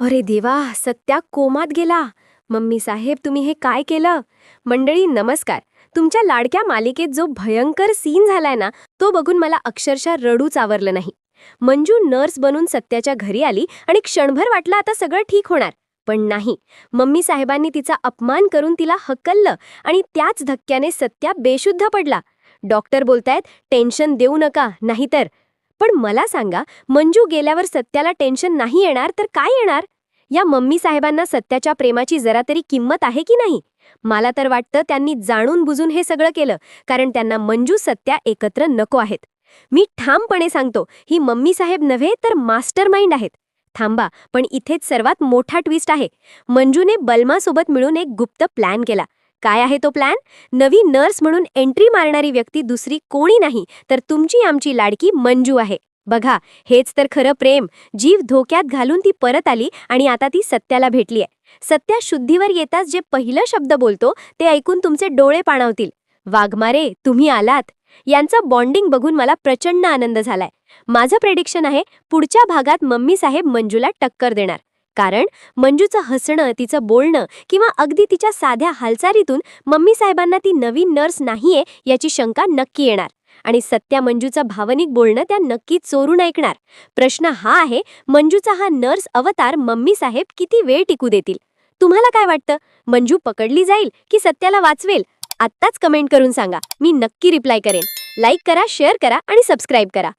अरे देवा, सत्या कोमात गेला. मम्मी साहेब, तुम्ही हे काय केलं? मंडळी नमस्कार. तुमच्या लाडक्या मालिकेत जो भयंकर सीन झालाय ना, तो बघून मला अक्षरशः रडूच आवरलं नाही. मंजू नर्स बनून सत्याच्या घरी आली आणि क्षणभर वाटलं आता सगळं ठीक होणार. पण नाही. मम्मी साहेबांनी तिचा अपमान करून तिला हकललं आणि त्याच धक्क्याने सत्या बेशुद्ध पडला. डॉक्टर बोलतायत टेन्शन देऊ नका, नाहीतर. पण मला सांगा, मंजू गेल्यावर सत्याला टेन्शन नाही येणार तर काय येणार? या मम्मी साहेबांना सत्याच्या प्रेमाची जरा तरी किंमत आहे की नाही? मला तर वाटतं त्यांनी जाणून बुजून हे सगळं केलं, कारण त्यांना मंजू सत्या एकत्र नको आहेत. मी ठामपणे सांगतो, ही मम्मी साहेब नव्हे तर मास्टर माइंड आहेत. थांबा, पण इथेच सर्वात मोठा ट्विस्ट आहे. मंजूने बलमासोबत मिळून एक गुप्त प्लॅन केला. काय आहे तो प्लॅन? नवी नर्स म्हणून एंट्री मारणारी व्यक्ती दुसरी कोणी नाही तर तुमची आमची लाडकी मंजू आहे. बघा, हेच तर खरं प्रेम. जीव धोक्यात घालून ती परत आली आणि आता ती सत्याला भेटलीये. सत्या शुद्धीवर येताच जे पहिलं शब्द बोलतो ते ऐकून तुमचे डोळे पाणावतील. वाघमारे, तुम्ही आलात. यांचं बॉन्डिंग बघून मला प्रचंड आनंद झालाय. माझं प्रेडिक्शन आहे, पुढच्या भागात मम्मी साहेब मंजूला टक्कर देणार. कारण मंजूचं हसणं, तिचं बोलणं किंवा अगदी तिच्या साध्या हालचालीतून मम्मी साहेबांना ती नवीन नर्स नाहीये याची शंका नक्की येणार. आणि सत्या मंजूचं भावनिक बोलणं त्या नक्की चोरून ऐकणार. प्रश्न हा आहे, मंजूचा हा नर्स अवतार मम्मी साहेब किती वेळ टिकू देतील? तुम्हाला काय वाटतं? मंजू पकडली जाईल की सत्याला वाचवेल? आत्ताच कमेंट करून सांगा. मी नक्की रिप्लाय करेन. लाईक करा, शेअर करा आणि सबस्क्राईब करा.